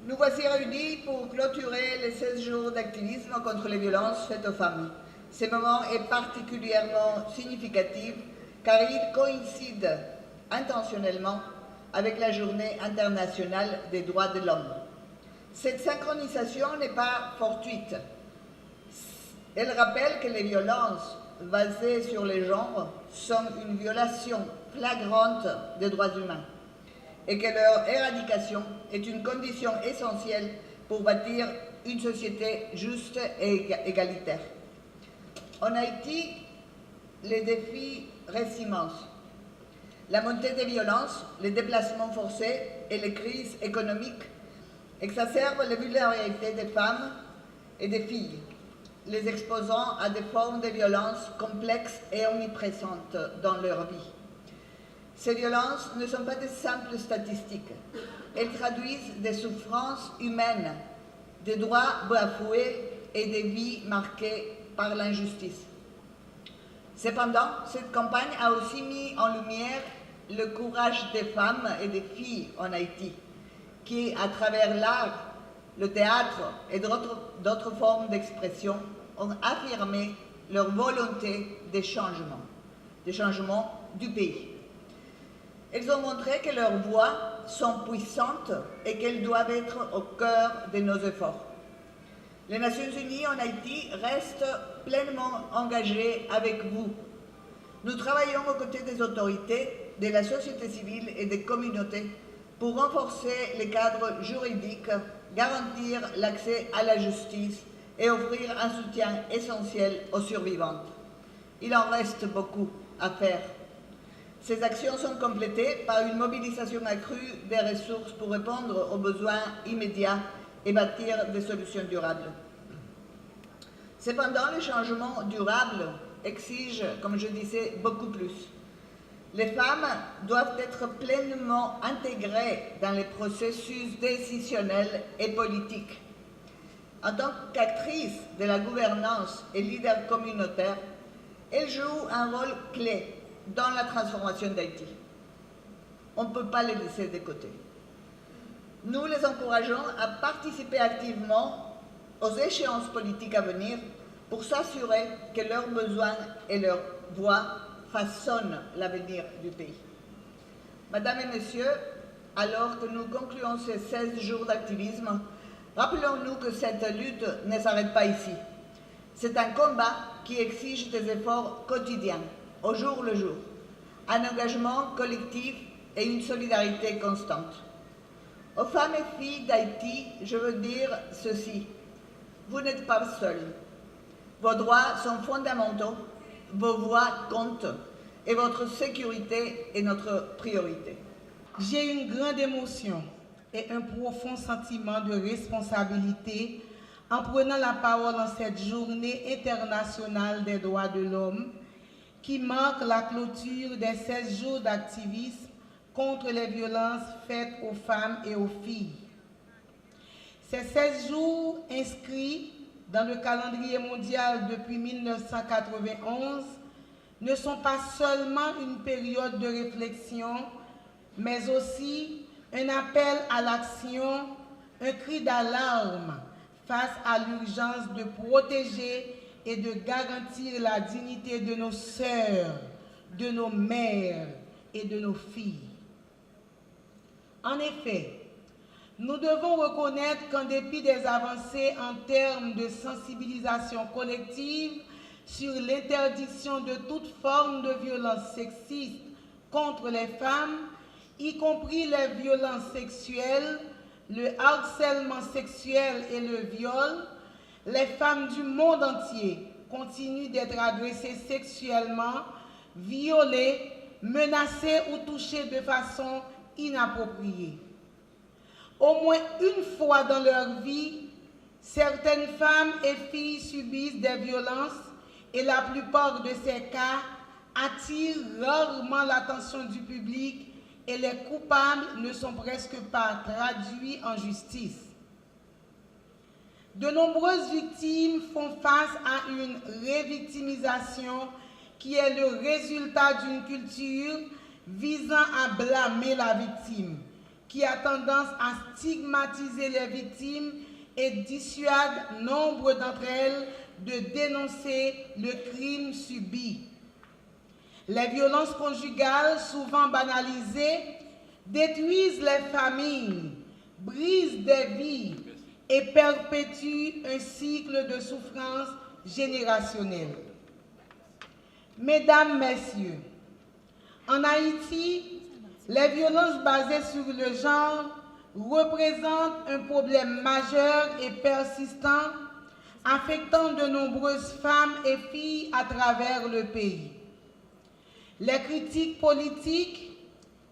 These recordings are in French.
Nous voici réunis pour clôturer les 16 jours d'activisme contre les violences faites aux femmes. Ce moment est particulièrement significatif car il coïncide intentionnellement avec la Journée internationale des droits de l'homme. Cette synchronisation n'est pas fortuite. Elle rappelle que les violences basées sur les genres sont une violation flagrante des droits humains et que leur éradication est une condition essentielle pour bâtir une société juste et égalitaire. En Haïti, les défis restent immenses. La montée des violences, les déplacements forcés et les crises économiques exacerbent les vulnérabilités des femmes et des filles, les exposant à des formes de violence complexes et omniprésentes dans leur vie. Ces violences ne sont pas de simples statistiques. Elles traduisent des souffrances humaines, des droits bafoués et des vies marquées par l'injustice. Cependant, cette campagne a aussi mis en lumière le courage des femmes et des filles en Haïti, qui, à travers l'art, le théâtre et d'autres formes d'expression, ont affirmé leur volonté de changement du pays. Elles ont montré que leurs voix sont puissantes et qu'elles doivent être au cœur de nos efforts. Les Nations Unies en Haïti restent pleinement engagées avec vous. Nous travaillons aux côtés des autorités, de la société civile et des communautés pour renforcer les cadres juridiques, garantir l'accès à la justice et offrir un soutien essentiel aux survivantes. Il en reste beaucoup à faire. Ces actions sont complétées par une mobilisation accrue des ressources pour répondre aux besoins immédiats et bâtir des solutions durables. Cependant, le changement durable exige, comme je disais, beaucoup plus. Les femmes doivent être pleinement intégrées dans les processus décisionnels et politiques. En tant qu'actrices de la gouvernance et leader communautaire, elles jouent un rôle clé dans la transformation d'Haïti. On ne peut pas les laisser de côté. Nous les encourageons à participer activement aux échéances politiques à venir pour s'assurer que leurs besoins et leurs voix façonnent l'avenir du pays. Mesdames et Messieurs, alors que nous concluons ces 16 jours d'activisme, rappelons-nous que cette lutte ne s'arrête pas ici. C'est un combat qui exige des efforts quotidiens, au jour le jour, un engagement collectif et une solidarité constante. Aux femmes et filles d'Haïti, je veux dire ceci. Vous n'êtes pas seuls. Vos droits sont fondamentaux, vos voix comptent et votre sécurité est notre priorité. J'ai une grande émotion et un profond sentiment de responsabilité en prenant la parole en cette journée internationale des droits de l'homme qui marque la clôture des 16 jours d'activisme contre les violences faites aux femmes et aux filles. Ces 16 jours inscrits dans le calendrier mondial depuis 1991 ne sont pas seulement une période de réflexion, mais aussi un appel à l'action, un cri d'alarme face à l'urgence de protéger et de garantir la dignité de nos sœurs, de nos mères et de nos filles. En effet, nous devons reconnaître qu'en dépit des avancées en termes de sensibilisation collective sur l'interdiction de toute forme de violence sexiste contre les femmes, y compris les violences sexuelles, le harcèlement sexuel et le viol, les femmes du monde entier continuent d'être agressées sexuellement, violées, menacées ou touchées de façon inappropriée. Au moins une fois dans leur vie, certaines femmes et filles subissent des violences et la plupart de ces cas attirent rarement l'attention du public et les coupables ne sont presque pas traduits en justice. De nombreuses victimes font face à une révictimisation qui est le résultat d'une culture visant à blâmer la victime qui a tendance à stigmatiser les victimes et dissuade nombre d'entre elles de dénoncer le crime subi. Les violences conjugales, souvent banalisées, détruisent les familles, brisent des vies et perpétuent un cycle de souffrance générationnelle. Mesdames, Messieurs, en Haïti, les violences basées sur le genre représentent un problème majeur et persistant affectant de nombreuses femmes et filles à travers le pays. Les critiques politiques,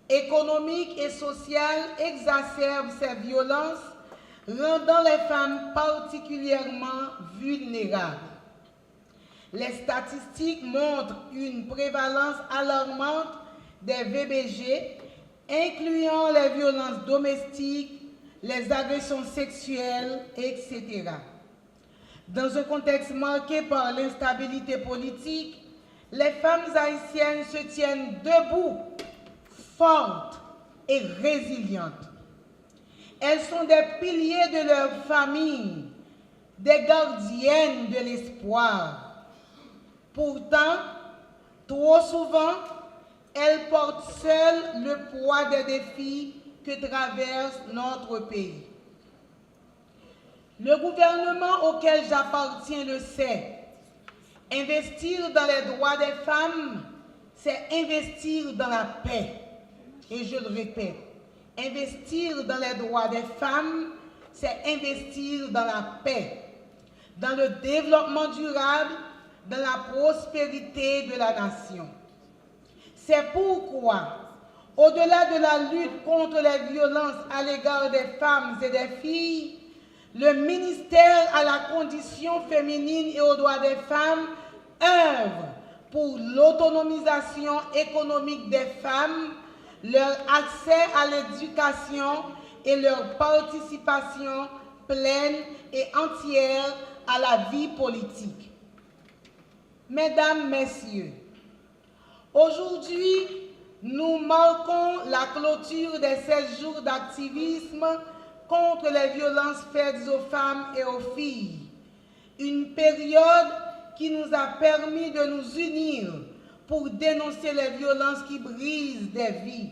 économiques et sociales exacerbent ces violences, rendant les femmes particulièrement vulnérables. Les statistiques montrent une prévalence alarmante des VBG, incluant les violences domestiques, les agressions sexuelles, etc. Dans un contexte marqué par l'instabilité politique, les femmes haïtiennes se tiennent debout, fortes et résilientes. Elles sont des piliers de leur famille, des gardiennes de l'espoir. Pourtant, trop souvent, elles portent seules le poids des défis que traverse notre pays. Le gouvernement auquel j'appartiens le sait. Investir dans les droits des femmes, c'est investir dans la paix. Et je le répète, investir dans les droits des femmes, c'est investir dans la paix, dans le développement durable, dans la prospérité de la nation. C'est pourquoi, au-delà de la lutte contre les violences à l'égard des femmes et des filles, le ministère à la condition féminine et aux droits des femmes œuvre pour l'autonomisation économique des femmes, leur accès à l'éducation et leur participation pleine et entière à la vie politique. Mesdames, Messieurs, aujourd'hui, nous marquons la clôture des 16 jours d'activisme contre les violences faites aux femmes et aux filles. Une période qui nous a permis de nous unir pour dénoncer les violences qui brisent des vies,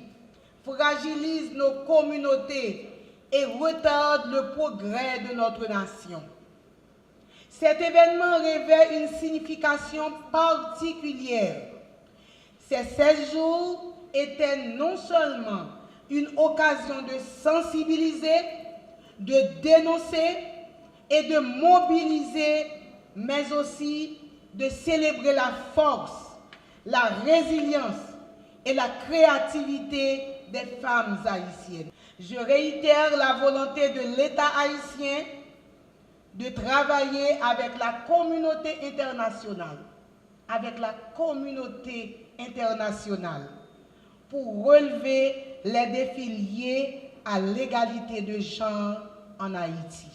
fragilisent nos communautés et retardent le progrès de notre nation. Cet événement revêt une signification particulière. Ces 16 jours étaient non seulement une occasion de sensibiliser, de dénoncer et de mobiliser, mais aussi de célébrer la force, la résilience et la créativité des femmes haïtiennes. Je réitère la volonté de l'État haïtien de travailler avec la communauté internationale, pour relever les défis liés à l'égalité de genre en Haïti.